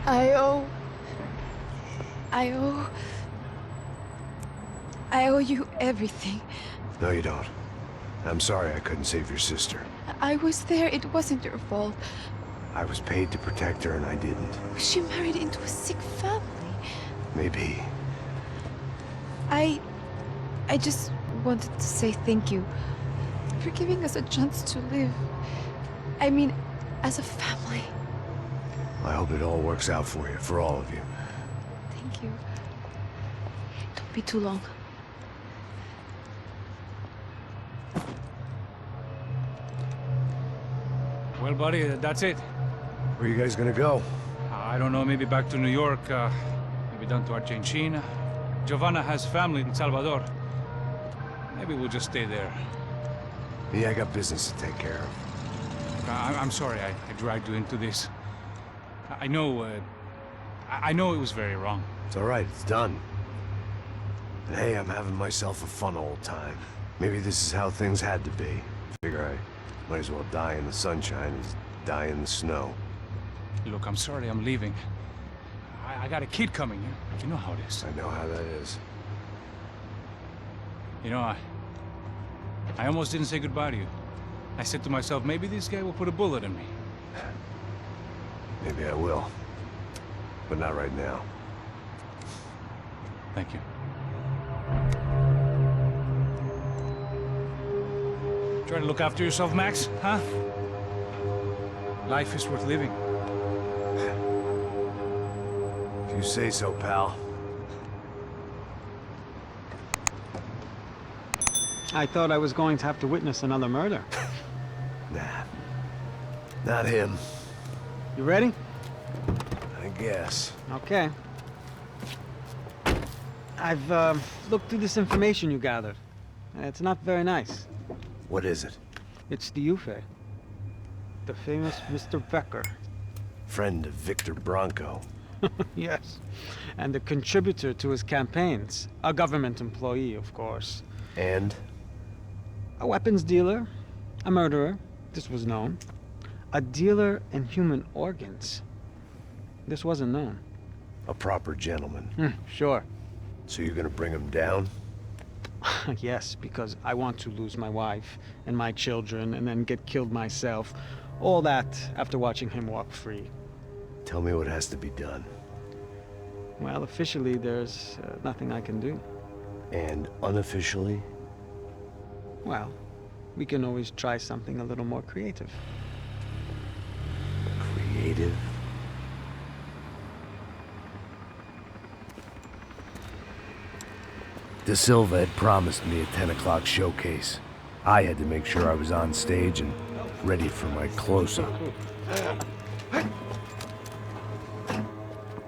I owe... I owe you everything. No, you don't. I'm sorry I couldn't save your sister. I was there. It wasn't your fault. I was paid to protect her and I didn't. She married into a sick family. Maybe. I just wanted to say thank you for giving us a chance to live. I mean, as a family. I hope it all works out for you, for all of you. Thank you. Don't be too long. Well, buddy, that's it. Where are you guys gonna go? I don't know, maybe back to New York, maybe down to Argentina. Giovanna has family in Salvador. Maybe we'll just stay there. Yeah, I got business to take care of. I'm sorry I dragged you into this. I know it was very wrong. It's all right, it's done. And hey, I'm having myself a fun old time. Maybe this is how things had to be. Figure I might as well die in the sunshine as die in the snow. Look, I'm sorry I'm leaving. I got a kid coming. You know how it is. I know how that is. You know, I almost didn't say goodbye to you. I said to myself, maybe this guy will put a bullet in me. Maybe I will. But not right now. Thank you. Try to look after yourself, Max, huh? Life is worth living. If you say so, pal. I thought I was going to have to witness another murder. Nah. Not him. You ready? I guess. Okay. I've looked through this information you gathered. It's not very nice. What is it? It's the UFE. The famous Mr. Becker. Friend of Victor Branco. Yes. And a contributor to his campaigns. A government employee, of course. And? A weapons dealer. A murderer. This was known. A dealer in human organs. This wasn't known. A proper gentleman. Sure. So you're gonna bring him down? Yes, because I want to lose my wife and my children and then get killed myself. All that after watching him walk free. Tell me what has to be done. Well, officially, there's nothing I can do. And unofficially? Well, we can always try something a little more creative. Creative? De Silva had promised me a 10 o'clock showcase. I had to make sure I was on stage and ready for my close-up.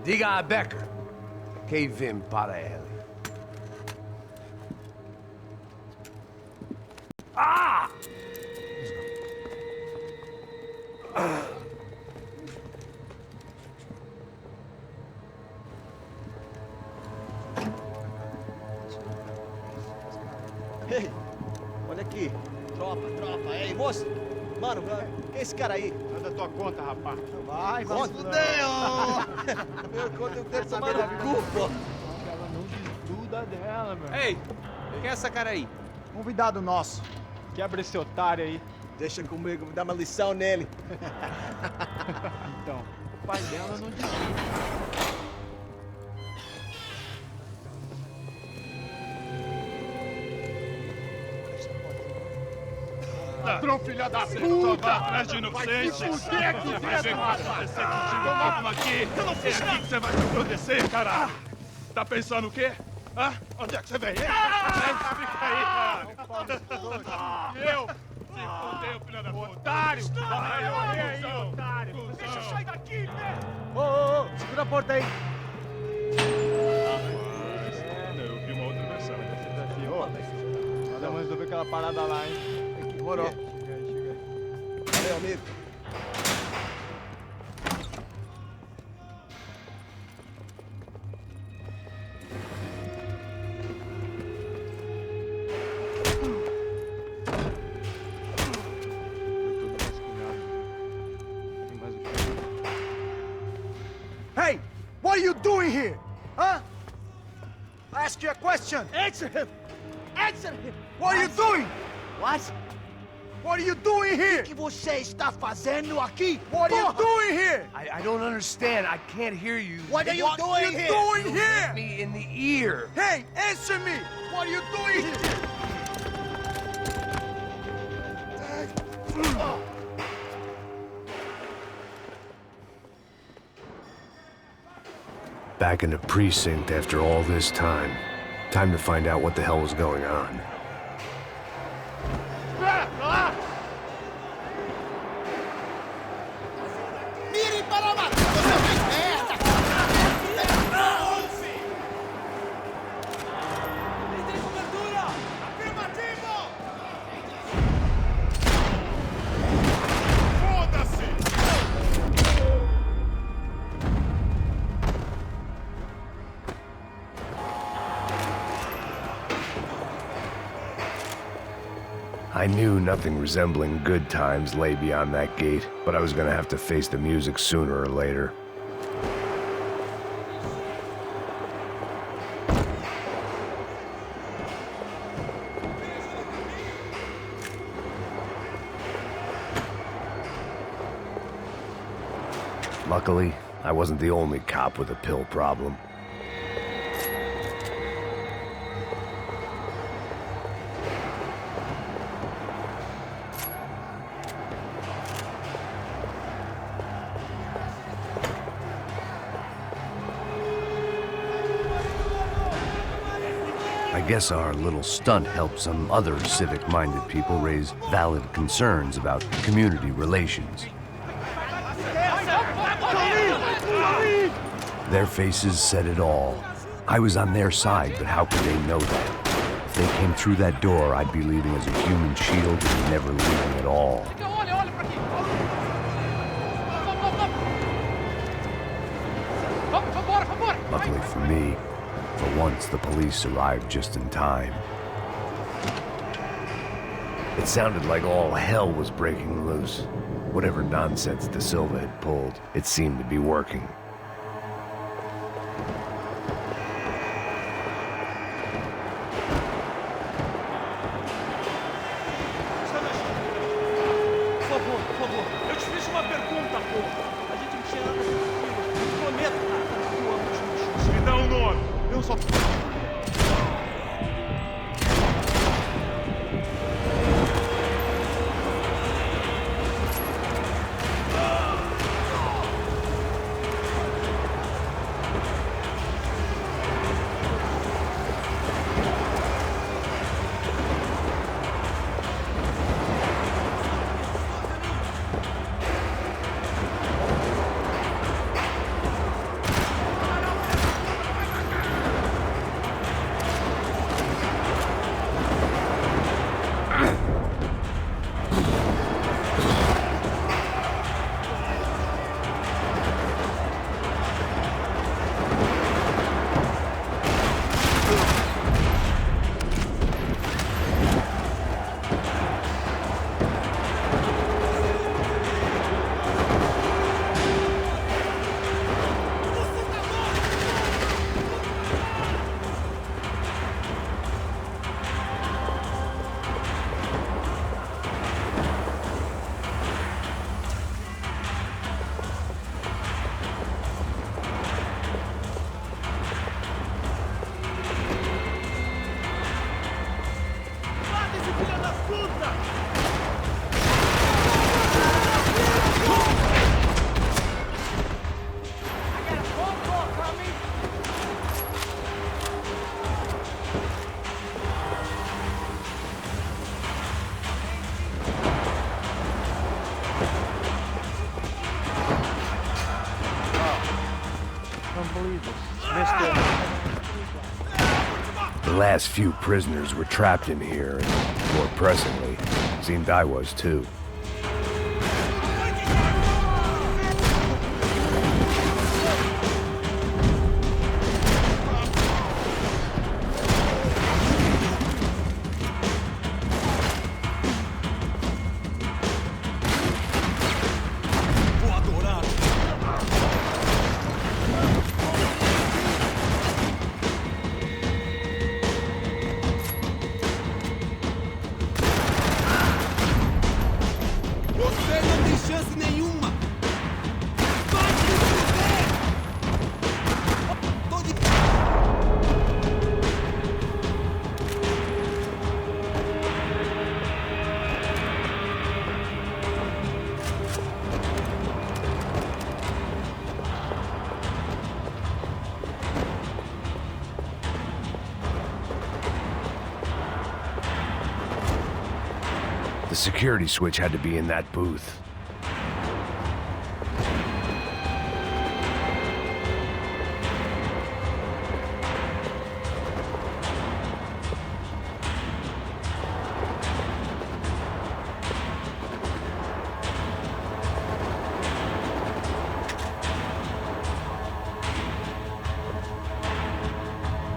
Diga a Becker. Que vim para ele. Ah! Ei, olha aqui. Tropa. Ei, moço. Mano, quem é esse cara aí? Manda tua conta, rapaz. Vai se fuder, ó! Meu conta, eu quero tomar no cu, pô. Ela não desgruda dela, meu. Ei, quem é essa cara aí? Convidado nosso. Quebra esse otário aí. Deixa comigo, me dá uma lição nele. Então, o pai dela não desgruda. Ladrão, filha da puta! Vai atrás de inocentes! Vai se fuder aqui dentro! Vai ver vai acontecer contigo mesmo aqui! Eu não fiz nada! É aqui que você vai se acontecer, cara! Tá pensando o quê? Hã? Onde é que você vem? Fica aí, cara! Eu? Se fudeu, filha da puta! Otário! Vai aí, otário! Deixa eu sair daqui, né? Ô, segura a porta aí! Eu vi uma outra versão. Vamos resolver aquela parada lá, hein? Demorou. Chega aí. Valeu, amigo. Hey! What are you doing here? Huh? I ask you a question. Answer him! Answer him! What are you doing? What? What are you doing here? O que você está fazendo aqui? What are you Porra! doing here? I don't understand. I can't hear you. What are you doing here? Doing here? Me in the ear. Hey, answer me! What are you doing here? Back in the precinct after all this time. Time to find out what the hell was going on. Mire para matar! Você fez merda! Tem cobertura! Afirmativo! Foda-se! I knew nothing resembling good times lay beyond that gate, but I was gonna have to face the music sooner or later. Luckily, I wasn't the only cop with a pill problem. I guess our little stunt helped some other civic-minded people raise valid concerns about community relations. Their faces said it all. I was on their side, but how could they know that? If they came through that door, I'd be leaving as a human shield and never leaving at all. Luckily for me, for once the police arrived just in time. It sounded like all hell was breaking loose. Whatever nonsense De Silva had pulled, it seemed to be working. Por favor, eu te fiz uma pergunta, porra. A gente não tinha nada a ver. Prometo, cara. Eu amo os bichos. Me dá um nome. Eu só... The last few prisoners were trapped in here, and more pressingly, seemed I was too. chance nenhuma! Vai se fuder! Tô de... The security switch had to be in that booth.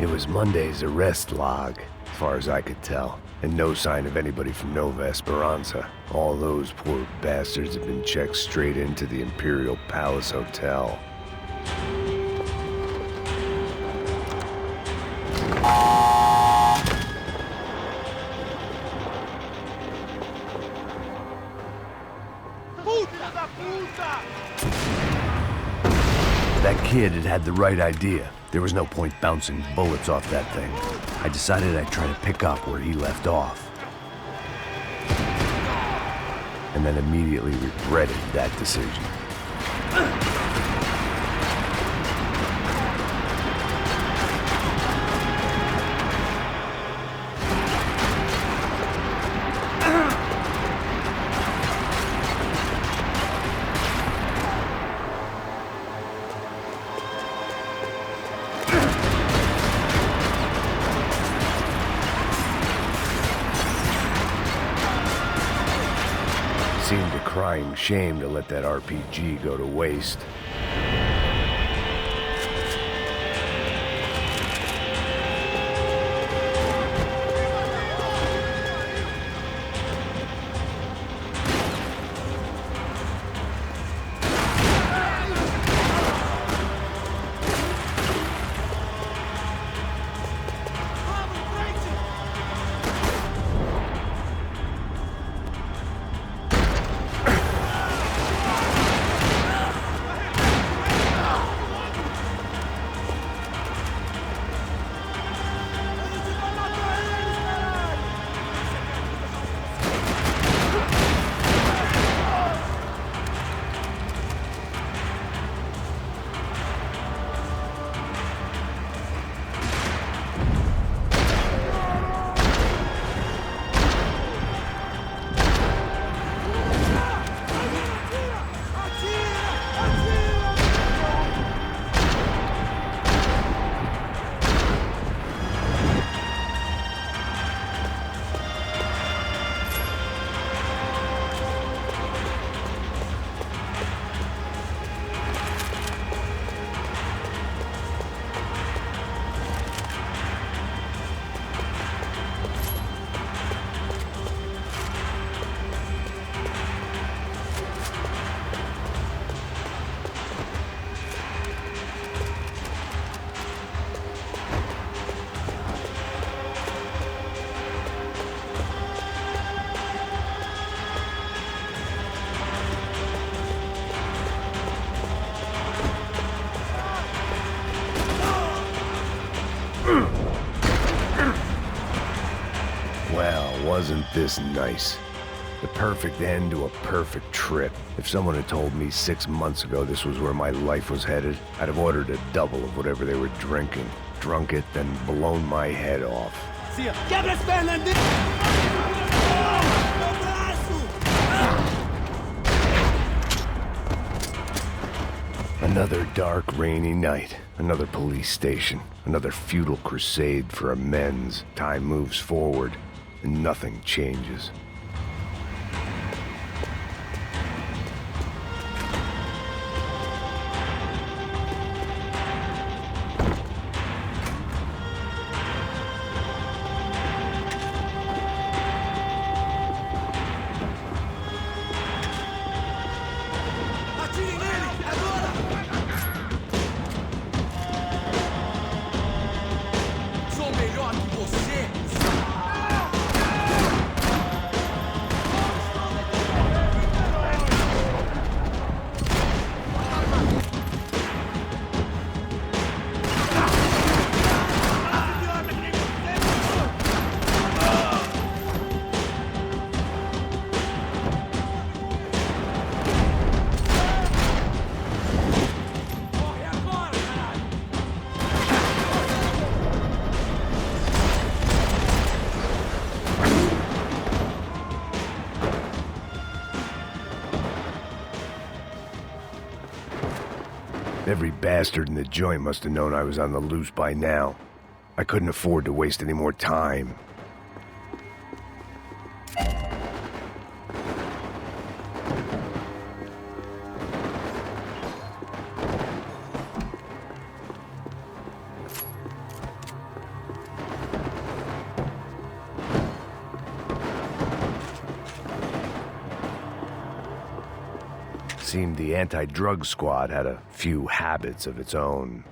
It was Monday's arrest log, as far as I could tell, and no sign of anybody from Nova Esperanza. All those poor bastards had been checked straight into the Imperial Palace Hotel. That kid had the right idea. There was no point bouncing bullets off that thing. I decided I'd try to pick up where he left off. And then immediately regretted that decision. Seemed a crying shame to let that RPG go to waste. Well, wasn't this nice? The perfect end to a perfect trip. If someone had told me 6 months ago this was where my life was headed, I'd have ordered a double of whatever they were drinking, drunk it, then blown my head off. Quebra as pernas dele! Meu braço! Another dark, rainy night. Another police station. Another futile crusade for amends. Time moves forward, and nothing changes. Atire nele! Agora! Sou melhor que você! Every bastard in the joint must have known I was on the loose by now. I couldn't afford to waste any more time. Seemed the anti-drug squad had a few habits of its own.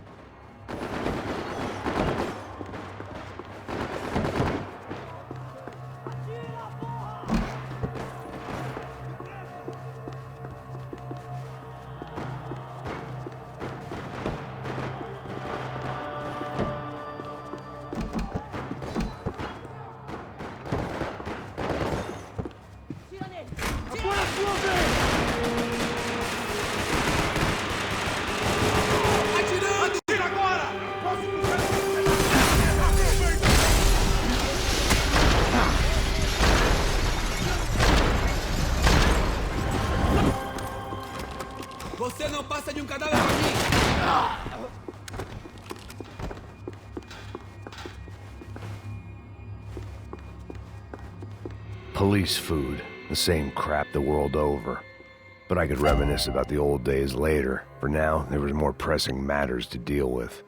Você não passa de cadáver pra mim! Police food, the same crap the world over. But I could reminisce about the old days later. For now, there was more pressing matters to deal with.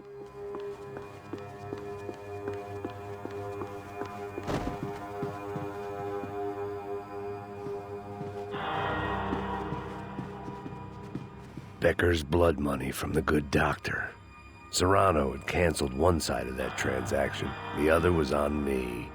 Becker's blood money from the good doctor. Serrano had canceled one side of that transaction. The other was on me.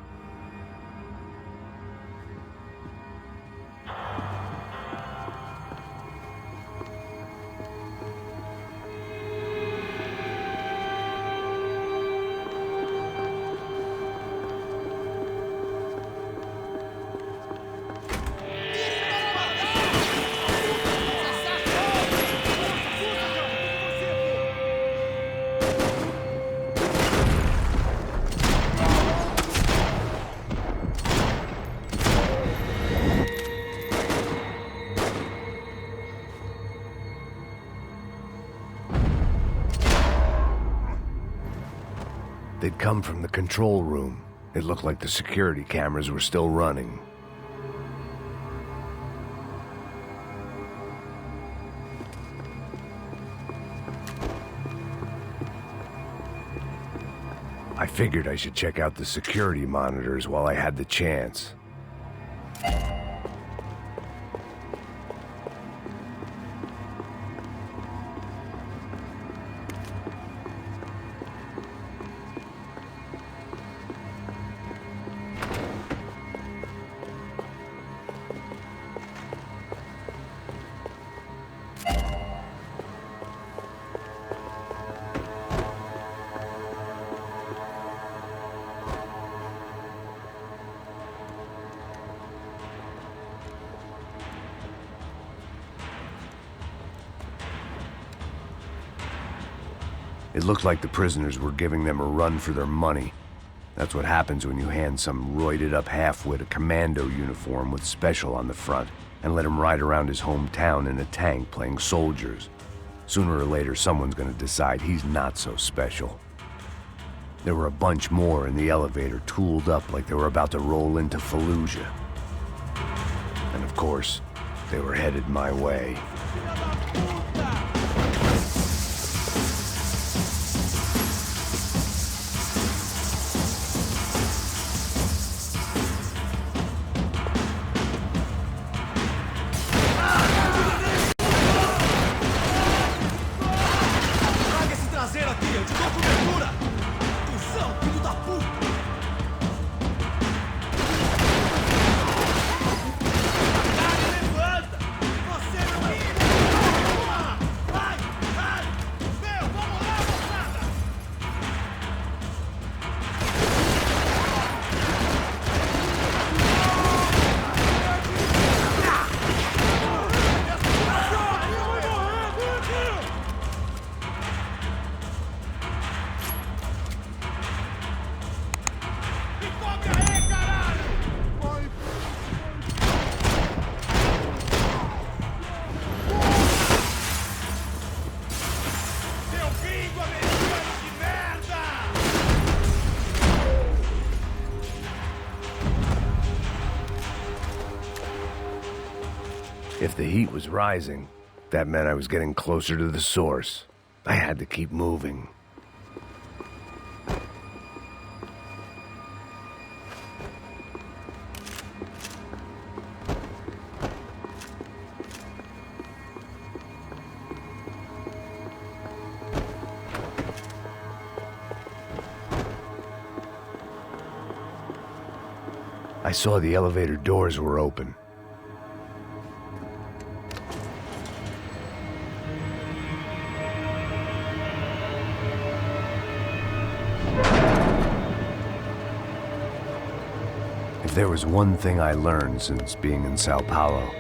They'd come from the control room. It looked like the security cameras were still running. I figured I should check out the security monitors while I had the chance. It looked like the prisoners were giving them a run for their money. That's what happens when you hand some roided-up halfwit a commando uniform with special on the front and let him ride around his hometown in a tank playing soldiers. Sooner or later, someone's gonna decide he's not so special. There were a bunch more in the elevator, tooled up like they were about to roll into Fallujah. And of course, they were headed my way. If the heat was rising, that meant I was getting closer to the source. I had to keep moving. I saw the elevator doors were open. If there was one thing I learned since being in São Paulo,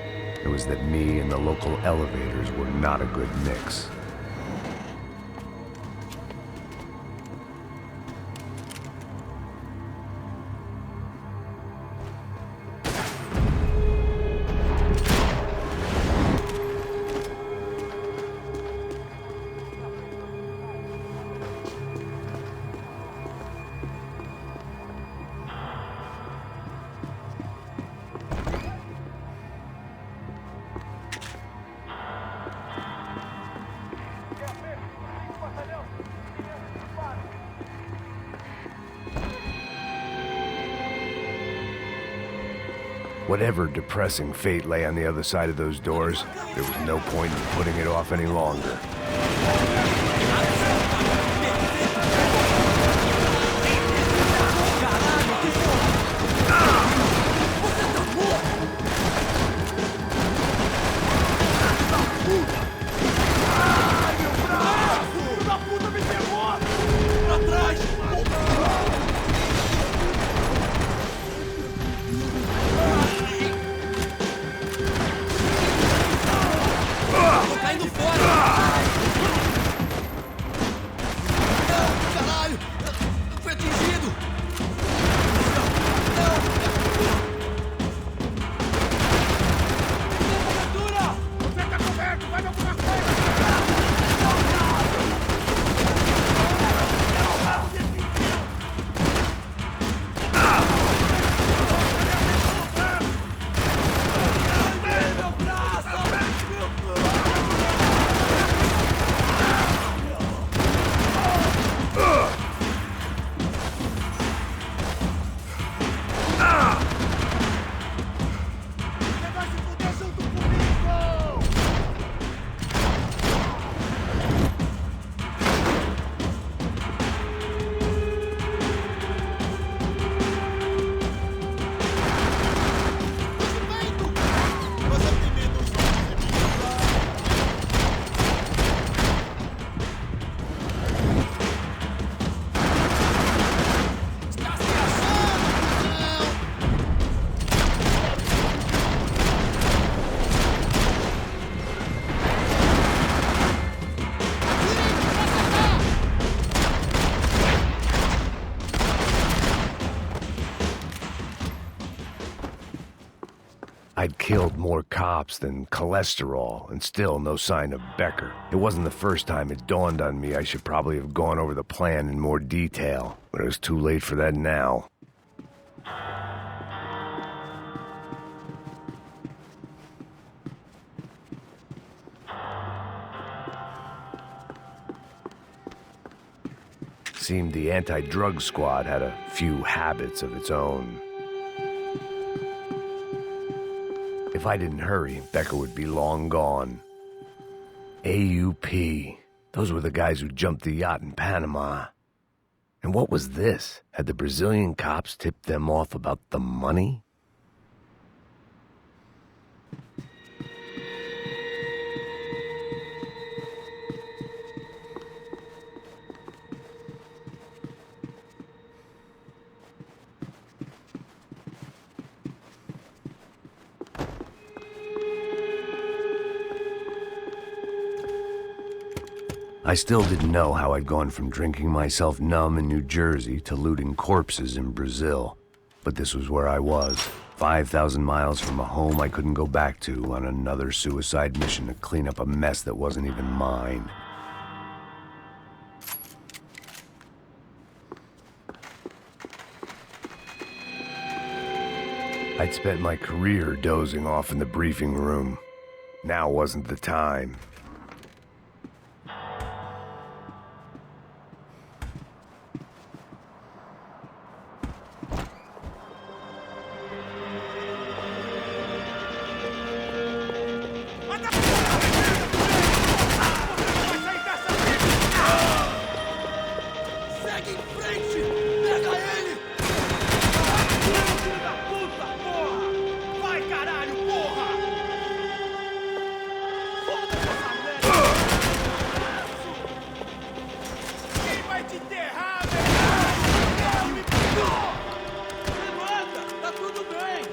it was that me and the local elevators were not a good mix. Whatever depressing fate lay on the other side of those doors, there was no point in putting it off any longer. I'd killed more cops than cholesterol, and still no sign of Becker. It wasn't the first time it dawned on me I should probably have gone over the plan in more detail, but it was too late for that now. Seemed the anti-drug squad had a few habits of its own. If I didn't hurry, Becker would be long gone. AUP. Those were the guys who jumped the yacht in Panama. And what was this? Had the Brazilian cops tipped them off about the money? I still didn't know how I'd gone from drinking myself numb in New Jersey to looting corpses in Brazil. But this was where I was, 5,000 miles from a home I couldn't go back to, on another suicide mission to clean up a mess that wasn't even mine. I'd spent my career dozing off in the briefing room. Now wasn't the time. Segue em frente! Pega ele! Filho da puta, porra! Vai, caralho, porra! Foda-se essa merda! Quem vai te enterrar, velho? Levanta! Tá tudo bem!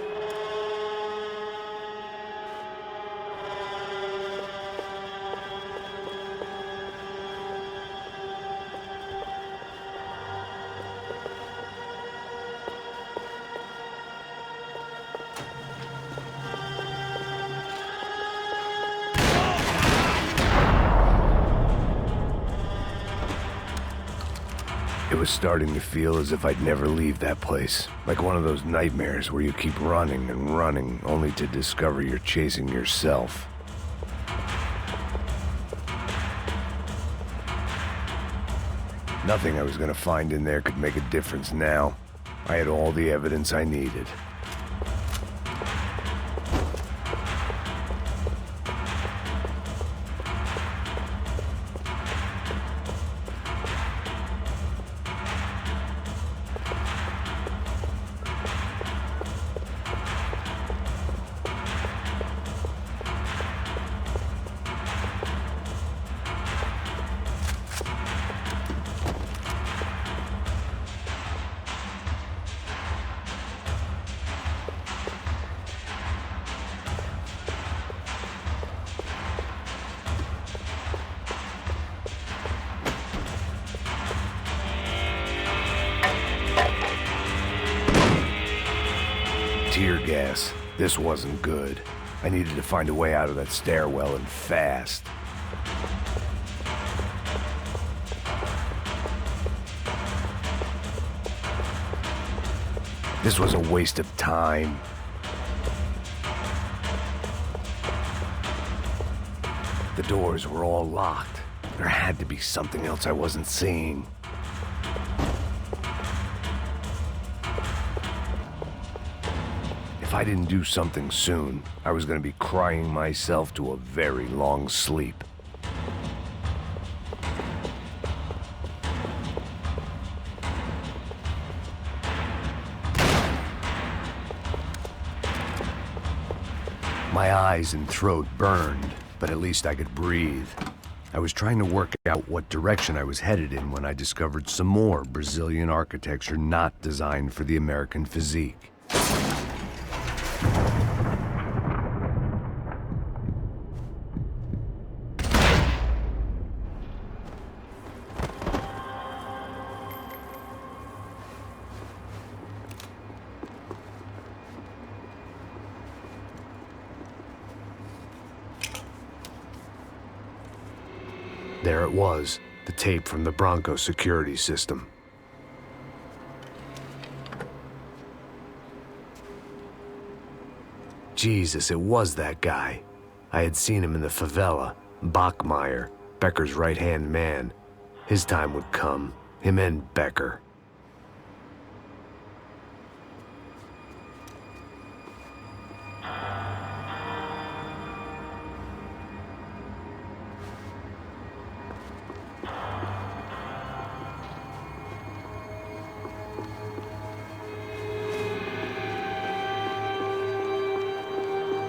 It was starting to feel as if I'd never leave that place. Like one of those nightmares where you keep running and running, only to discover you're chasing yourself. Nothing I was gonna find in there could make a difference now. I had all the evidence I needed. Tear gas. This wasn't good. I needed to find a way out of that stairwell and fast. This was a waste of time. The doors were all locked. There had to be something else I wasn't seeing. If I didn't do something soon, I was going to be crying myself to a very long sleep. My eyes and throat burned, but at least I could breathe. I was trying to work out what direction I was headed in when I discovered some more Brazilian architecture not designed for the American physique. There it was, the tape from the Branco security system. Jesus, it was that guy. I had seen him in the favela, Bachmeyer, Becker's right-hand man. His time would come, him and Becker.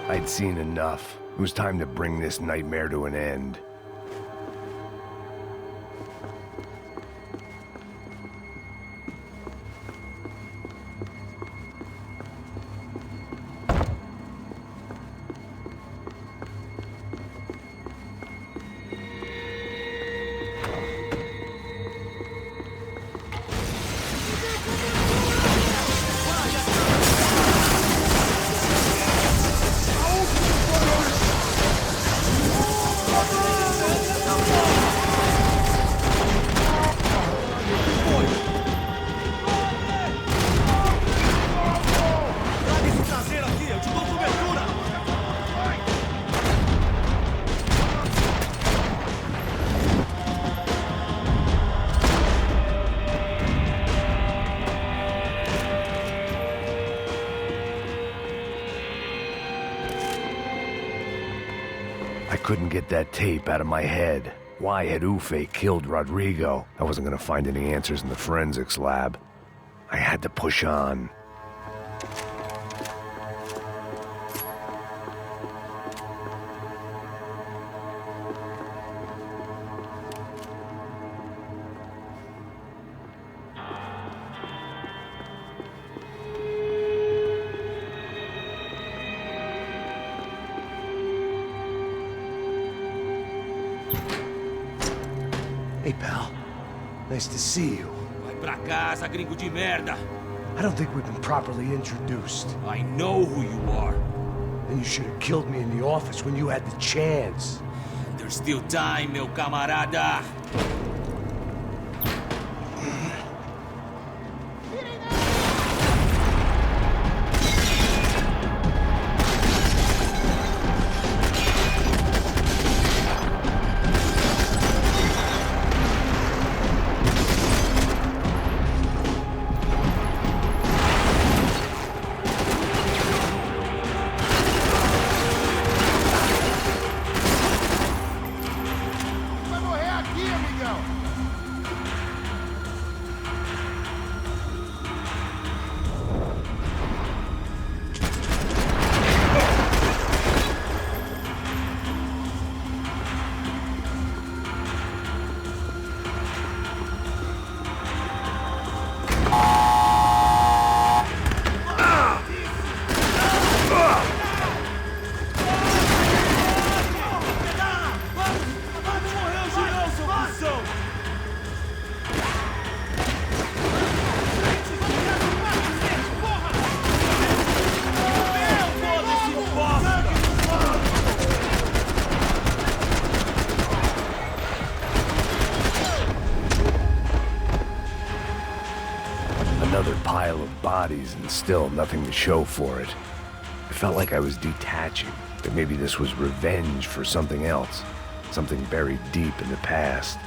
I'd seen enough. It was time to bring this nightmare to an end. couldn't get that tape out of my head. Why had Ufe killed Rodrigo? I wasn't gonna find any answers in the forensics lab. I had to push on. Hey, pal. Nice to see you. Vai pra casa, gringo de merda. I don't think we've been properly introduced. I know who you are. And you should have killed me in the office when you had the chance. There's still time, meu camarada. Another pile of bodies and still nothing to show for it. I felt like I was detaching, that maybe this was revenge for something else, something buried deep in the past.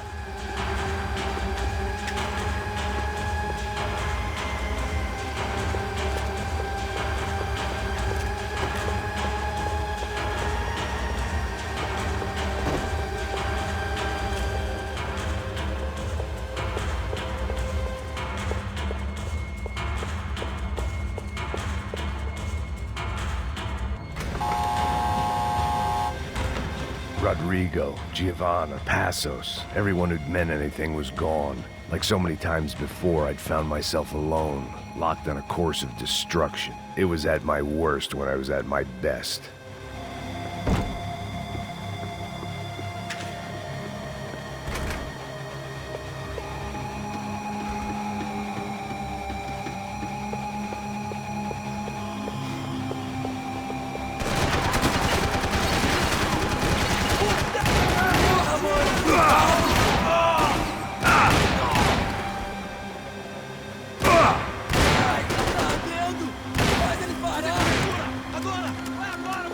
Rodrigo, Giovanna, Passos, everyone who'd meant anything was gone. Like so many times before, I'd found myself alone, locked on a course of destruction. It was at my worst when I was at my best. Ai, tá ardendo. Faz ele parar. Agora, vai agora,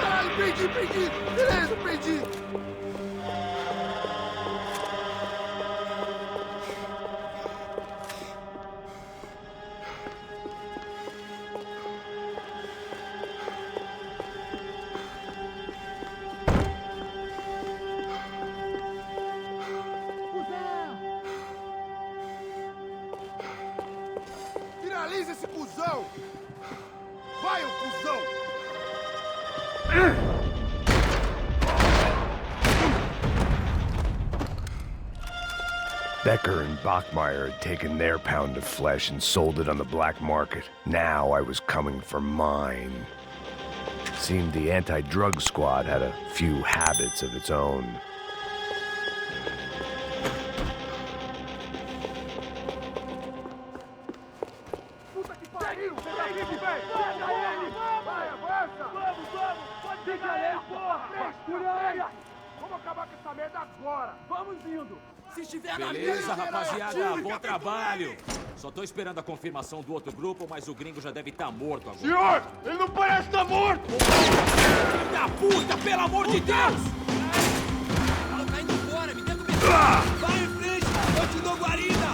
Caralho, prendi! Beleza, prendi! Finaliza esse cuzão! Vai, ô cuzão! Becker and Bachmeyer had taken their pound of flesh and sold it on the black market. Now I was coming for mine. Seemed the anti-drug squad had a few habits of its own. Puta que pariu! Pega ele, velho! Pega ele! Vai, avança! Vamos! Pode pegar ele, porra! Fúria! Vamos acabar com essa merda agora! Vamos indo! Se estiver na Beleza, mira, rapaziada, bom trabalho. Só tô esperando a confirmação do outro grupo, mas o gringo já deve estar morto agora. Senhor! Ele não parece estar morto! Filho da puta, pelo amor de Deus! Ela tá indo embora, me tenta me... Vai em frente, eu te dou guarida!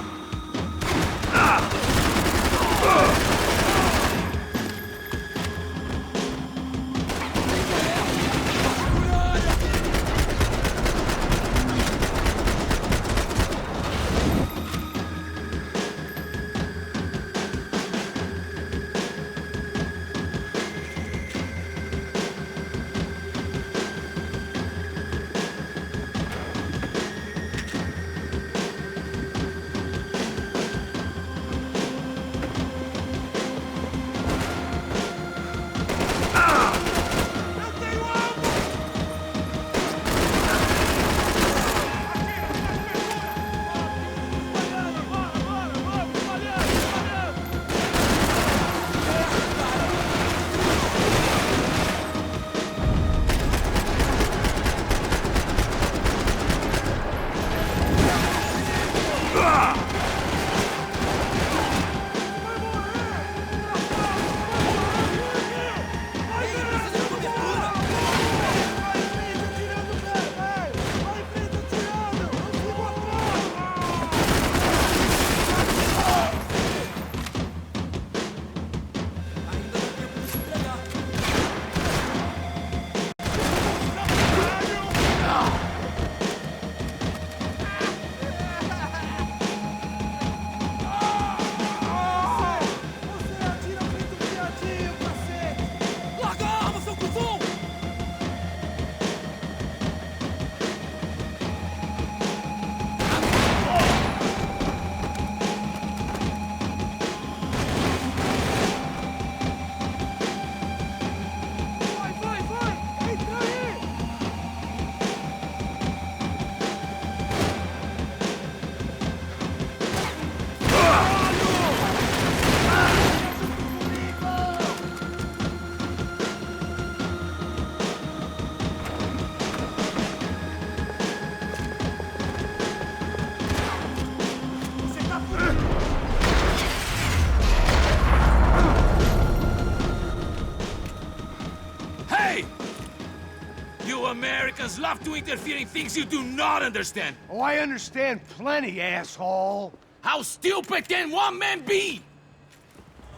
Americans love to interfere in things you do not understand. Oh, I understand plenty, asshole. How stupid can one man be?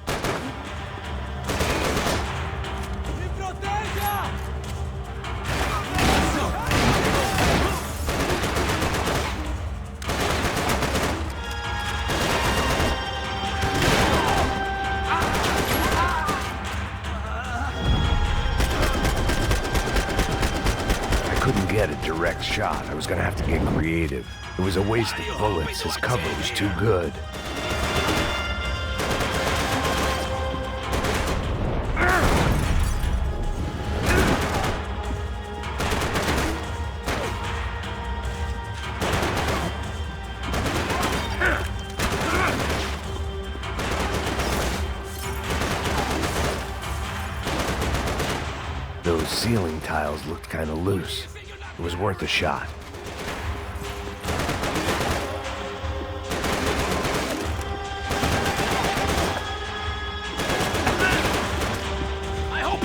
Me proteja! Couldn't get a direct shot. I was gonna have to get creative. It was a waste of bullets. His cover was too good. Those ceiling tiles looked kind of loose. It was worth a shot. I hope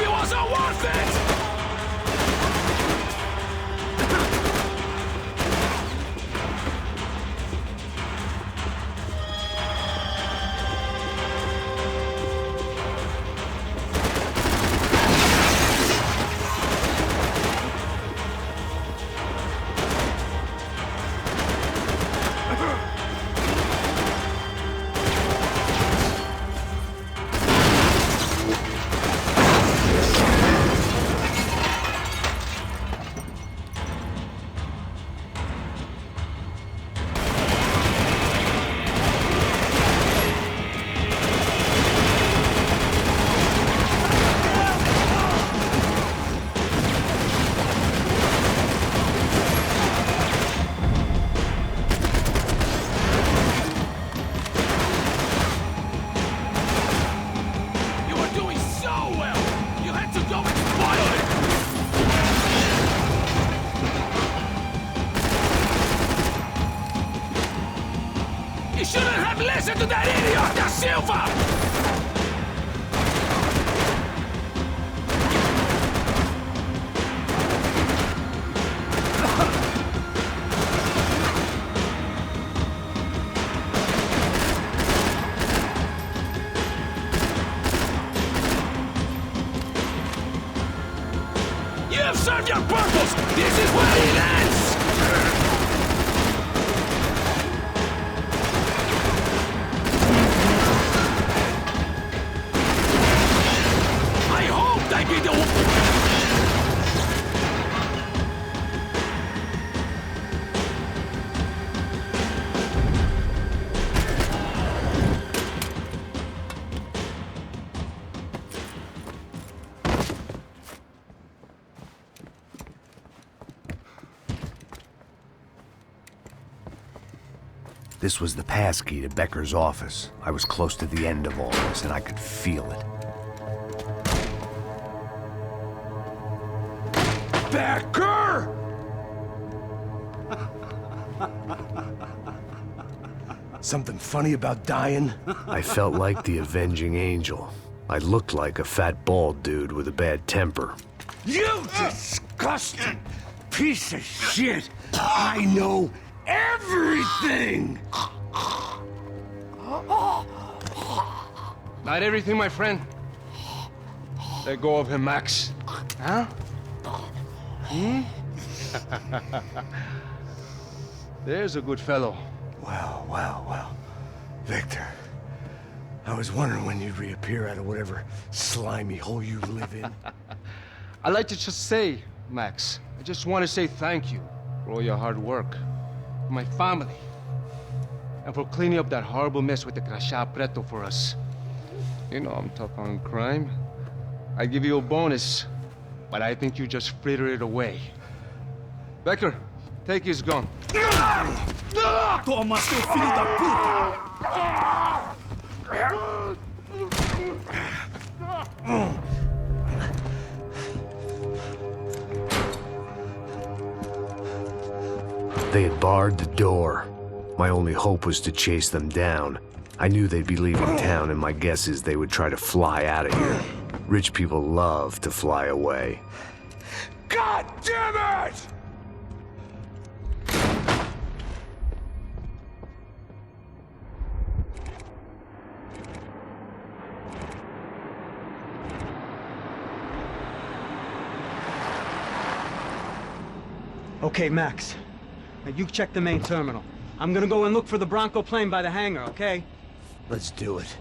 Silva! You have served your purpose! This is where it ends! I hope I be the... This was the passkey to Becker's office. I was close to the end of all this, and I could feel it. Becker! Something funny about dying? I felt like the avenging angel. I looked like a fat bald dude with a bad temper. You disgusting piece of shit! I know everything! Not everything, my friend. Let go of him, Max. Huh? There's a good fellow. Well. Victor, I was wondering when you'd reappear out of whatever slimy hole you live in. I'd like to just say, Max, I just want to say thank you for all your hard work, for my family, and for cleaning up that horrible mess with the Crachá Preto for us. You know I'm tough on crime. I give you a bonus, but I think you just fritter it away. Becker, take his gun. Toma, seu filho da puta! They had barred the door. My only hope was to chase them down. I knew they'd be leaving town, and my guess is they would try to fly out of here. Rich people love to fly away. God damn it! Okay, Max. Now you check the main terminal. I'm gonna go and look for the Bronco plane by the hangar, okay? Let's do it.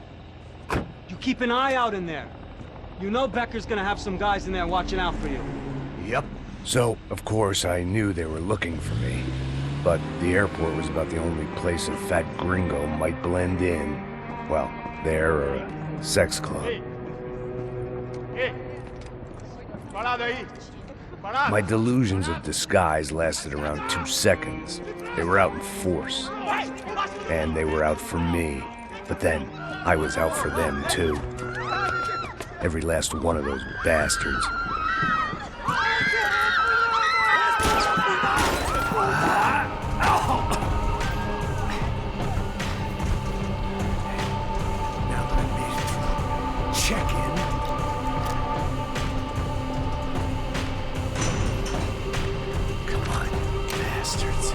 You keep an eye out in there. You know Becker's gonna have some guys in there watching out for you. Yep. So, of course, I knew they were looking for me. But the airport was about the only place a fat gringo might blend in. Well, there or a sex club. My delusions of disguise lasted around 2 seconds. They were out in force. And they were out for me. But then, I was out for them too. Every last one of those bastards. Now that I made it through check-in, come on, bastards.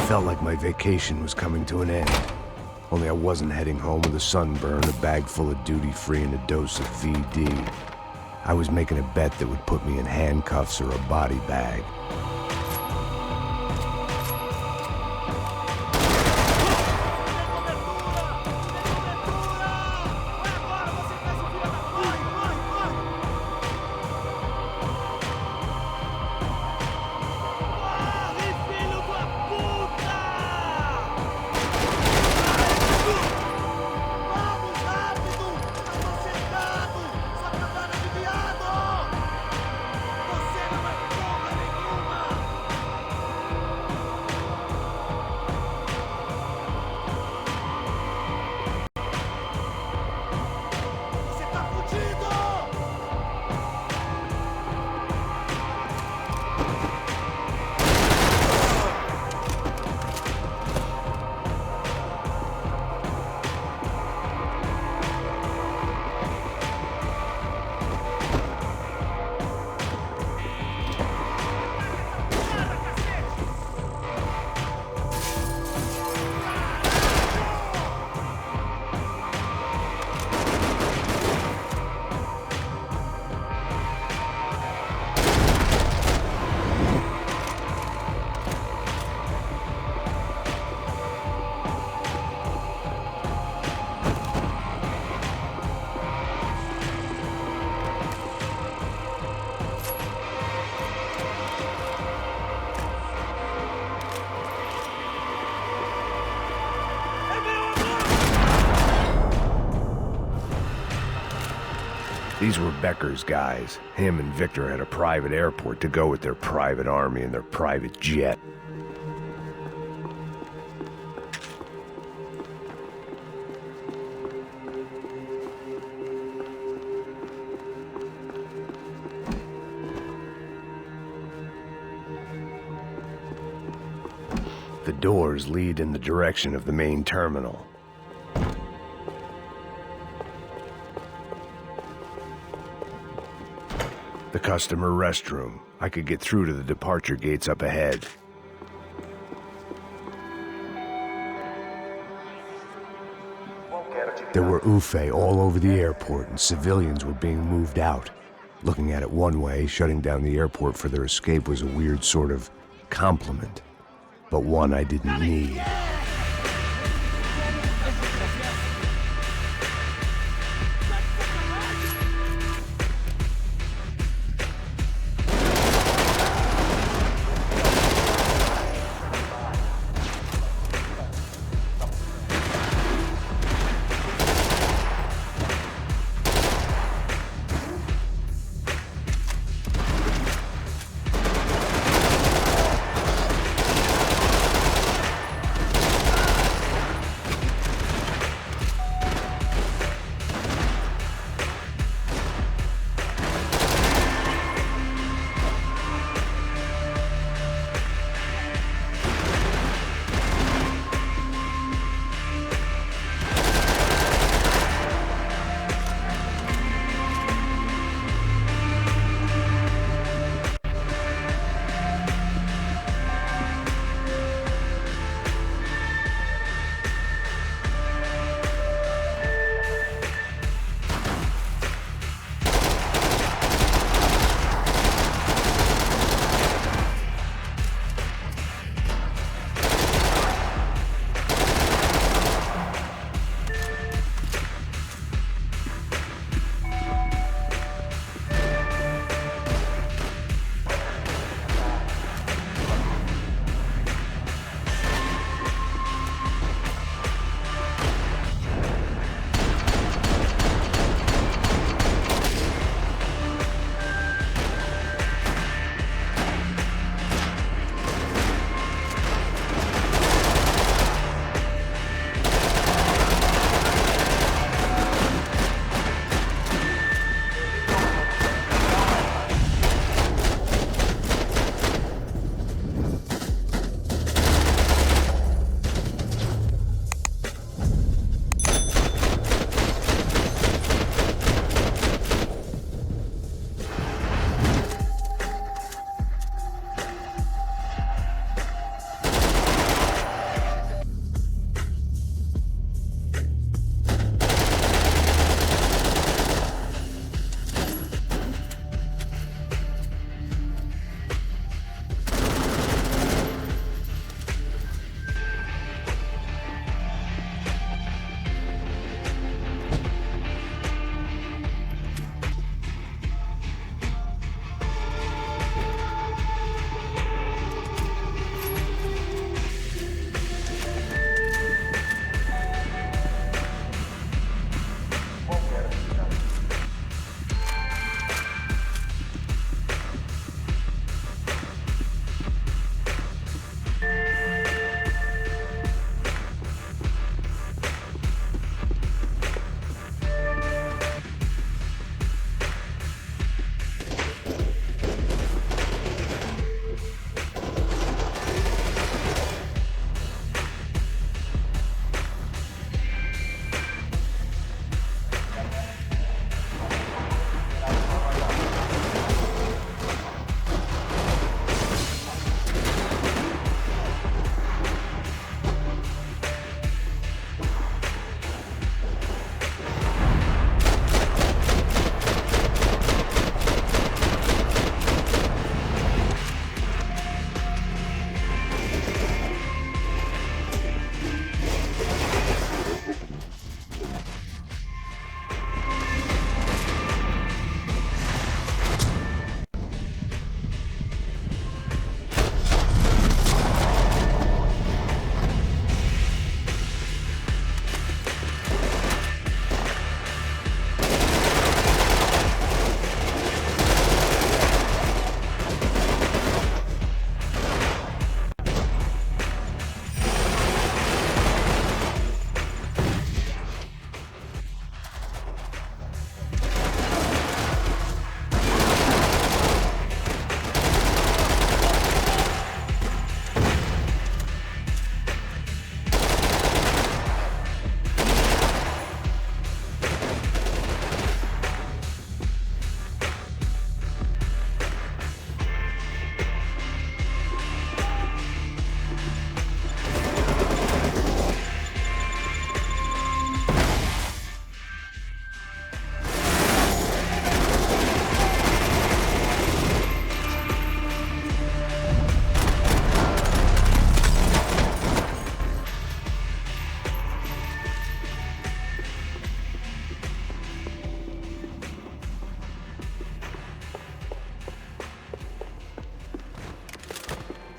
felt like my vacation was coming to an end. Only I wasn't heading home with a sunburn, a bag full of duty-free, and a dose of VD. I was making a bet that would put me in handcuffs or a body bag. These were Becker's guys. Him and Victor had a private airport to go with their private army and their private jet. The doors lead in the direction of the main terminal. The customer restroom. I could get through to the departure gates up ahead. There were UFE all over the airport, and civilians were being moved out. Looking at it one way, shutting down the airport for their escape was a weird sort of compliment, but one I didn't need.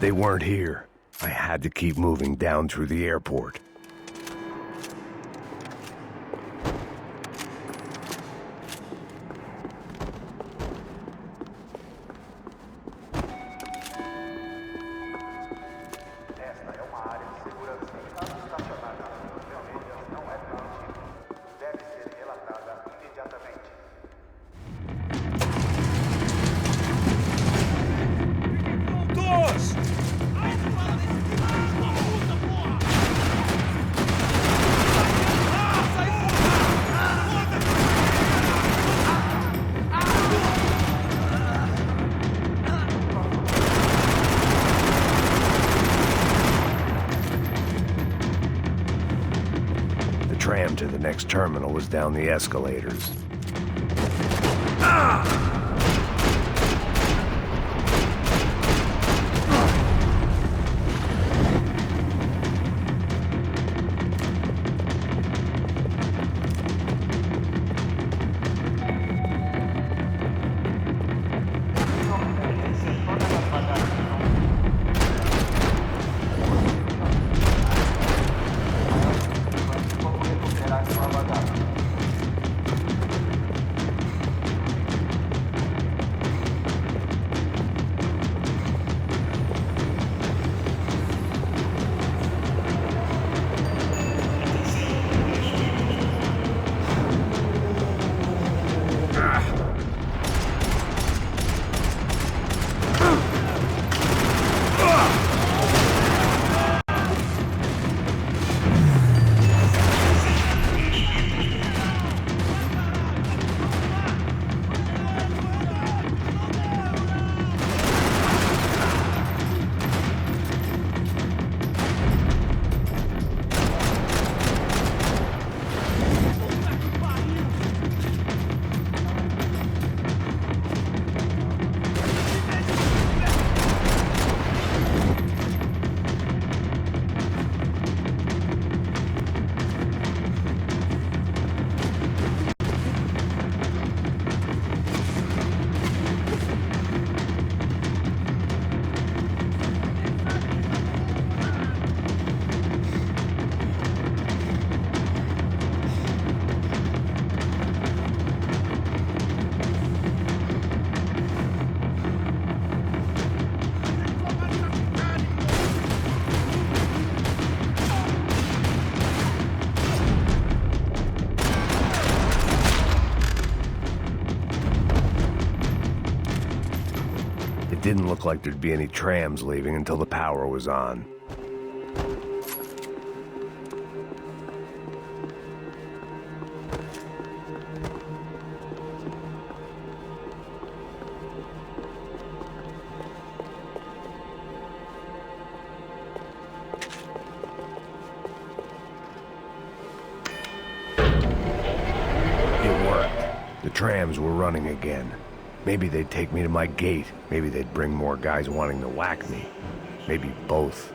They weren't here. I had to keep moving down through the airport. The tram to the next terminal was down the escalators. It didn't look like there'd be any trams leaving until the power was on. It worked. The trams were running again. Maybe they'd take me to my gate. Maybe they'd bring more guys wanting to whack me. Maybe both.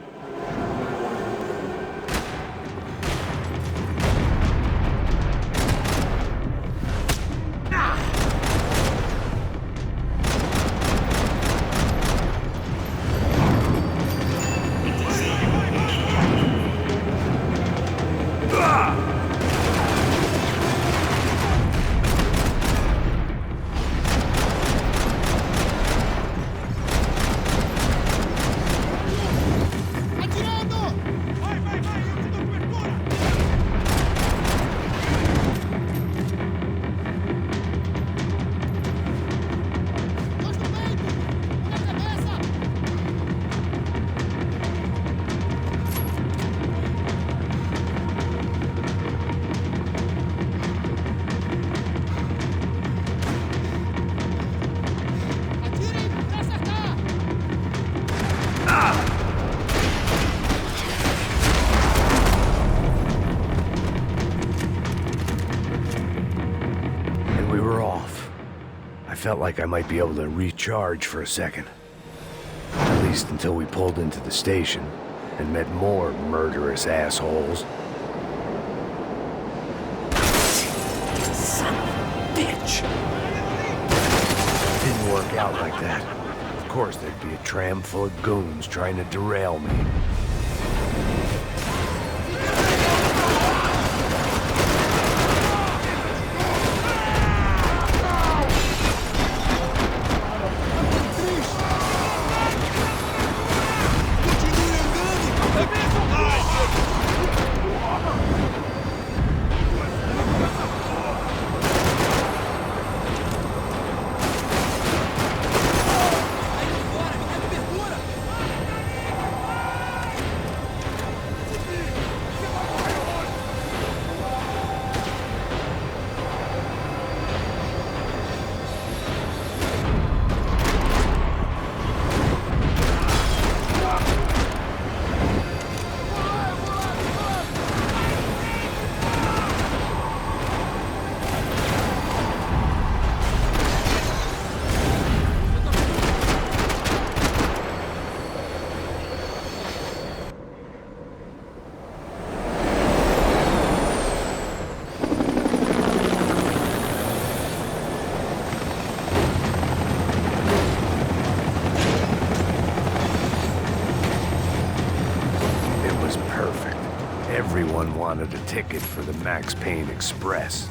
Felt like I might be able to recharge for a second. At least until we pulled into the station and met more murderous assholes. Son of a bitch! Didn't work out like that. Of course there'd be a tram full of goons trying to derail me. Everyone wanted a ticket for the Max Payne Express.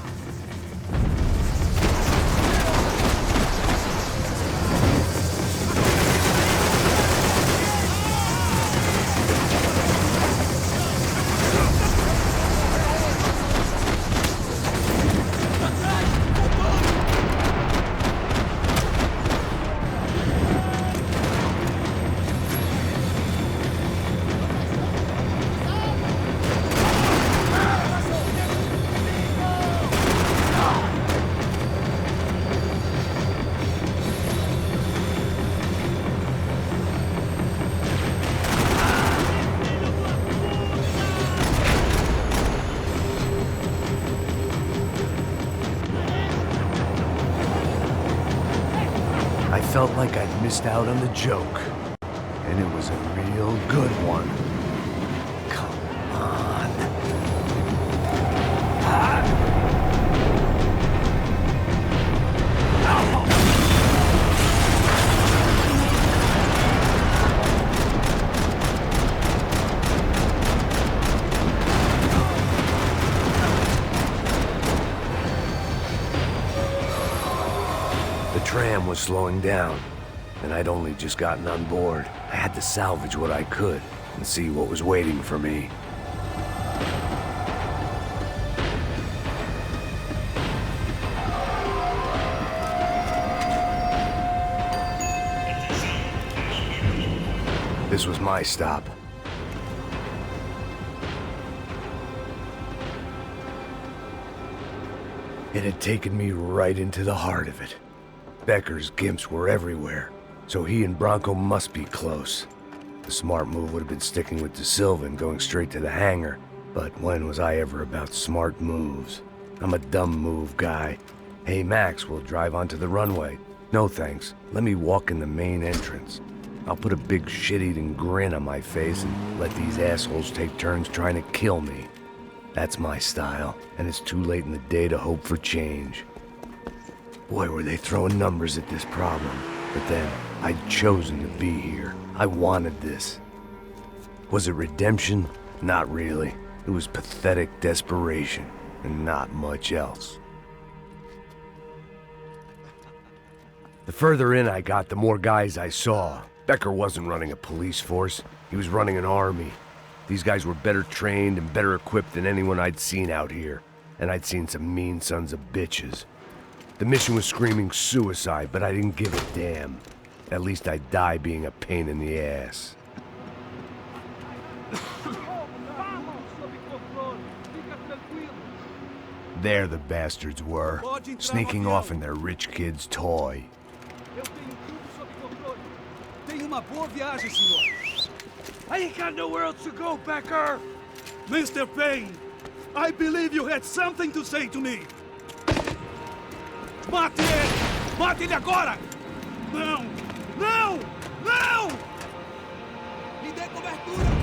I felt like I'd missed out on the joke, and it was a real good one. Come on. The tram was slowing down, and I'd only just gotten on board. I had to salvage what I could and see what was waiting for me. This was my stop. It had taken me right into the heart of it. Becker's gimps were everywhere, so he and Branco must be close. The smart move would have been sticking with De Silva and going straight to the hangar, but when was I ever about smart moves? I'm a dumb move guy. Hey Max, we'll drive onto the runway. No thanks, let me walk in the main entrance. I'll put a big shit-eating grin on my face and let these assholes take turns trying to kill me. That's my style, and it's too late in the day to hope for change. Boy, were they throwing numbers at this problem. But then, I'd chosen to be here. I wanted this. Was it redemption? Not really. It was pathetic desperation, and not much else. The further in I got, the more guys I saw. Becker wasn't running a police force. He was running an army. These guys were better trained and better equipped than anyone I'd seen out here. And I'd seen some mean sons of bitches. The mission was screaming suicide, but I didn't give a damn. At least I'd die being a pain in the ass. There the bastards were, sneaking off in their rich kid's toy. I ain't got nowhere else to go, Becker! Mr. Payne, I believe you had something to say to me. Mate ele! Mate ele agora! Não! Não! Não! Me dê cobertura!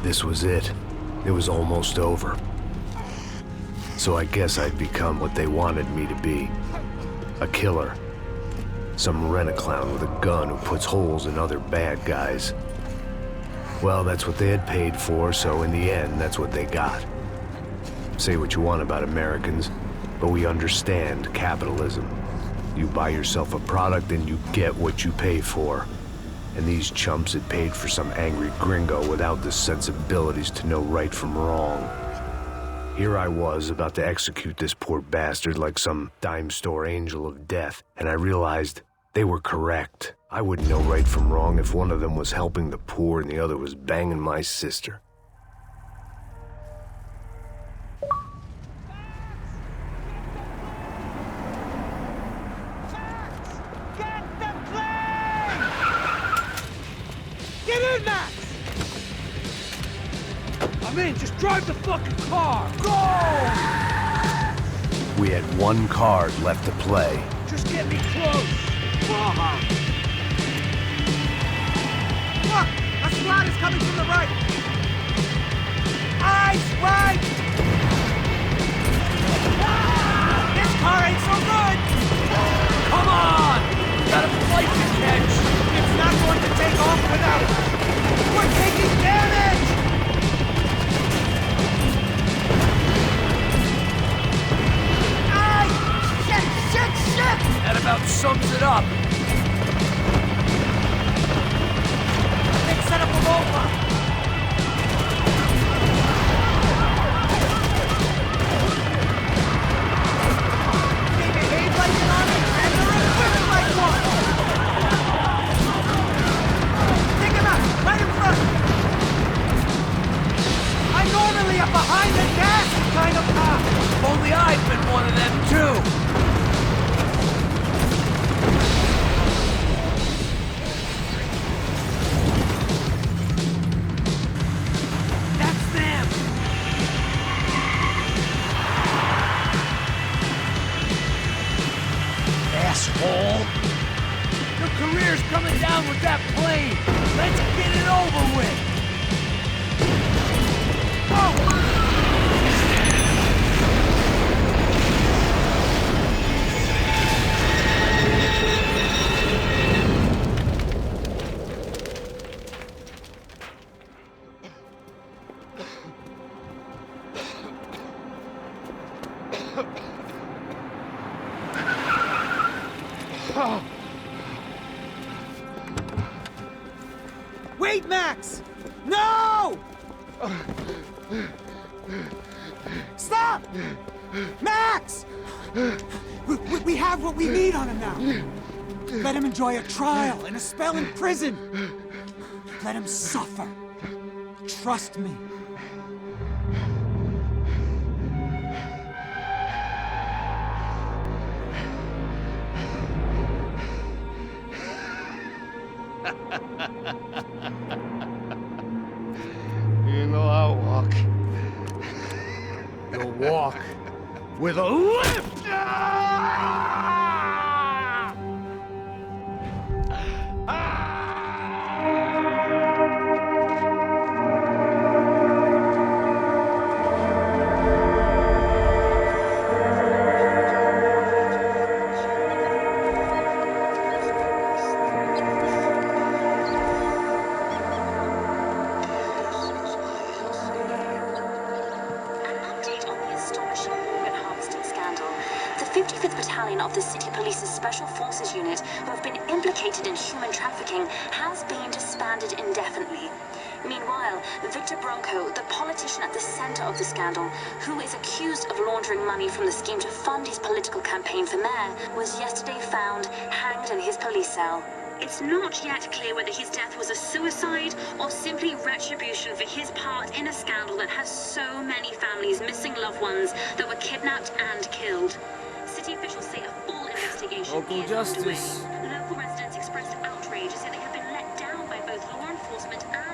this was it. It was almost over. So I guess I'd become what they wanted me to be. A killer. Some rent-a-clown with a gun who puts holes in other bad guys. Well, that's what they had paid for, so in the end, that's what they got. Say what you want about Americans, but we understand capitalism. You buy yourself a product and you get what you pay for. And these chumps had paid for some angry gringo without the sensibilities to know right from wrong. Here I was about to execute this poor bastard like some dime store angel of death, and I realized they were correct. I wouldn't know right from wrong if one of them was helping the poor and the other was banging my sister. Get in, Max! I'm in, just drive the fucking car! Go! We had one card left to play. Just get me close! Look! A squad is coming from the right! Eyes right! This car ain't so good! Come on! Got a flight to catch! It's not going to take off without it! We're taking damage! Ay! Shit! That about sums it up. Big set up a roadblock. They behave like an army and they're equipped like one. Take him out, right in front. I'm normally a behind the gas kind of cop. If only I'd been one of them too. Asshole! Your career's coming down with that plane! Let's get it over with! Oh! Wait, Max! No! Stop! Max! We have what we need on him now. Let him enjoy a trial and a spell in prison. Let him suffer. Trust me. You know I'll walk. You'll walk with a lift! Of the City Police's Special Forces Unit, who have been implicated in human trafficking, has been disbanded indefinitely. Meanwhile, Victor Branco, the politician at the center of the scandal, who is accused of laundering money from the scheme to fund his political campaign for mayor, was yesterday found hanged in his police cell. It's not yet clear whether his death was a suicide or simply retribution for his part in a scandal that has so many families missing loved ones that were kidnapped and killed. City officials say a full investigation Local is justice. underway. Local residents expressed outrage, saying they have been let down by both law enforcement and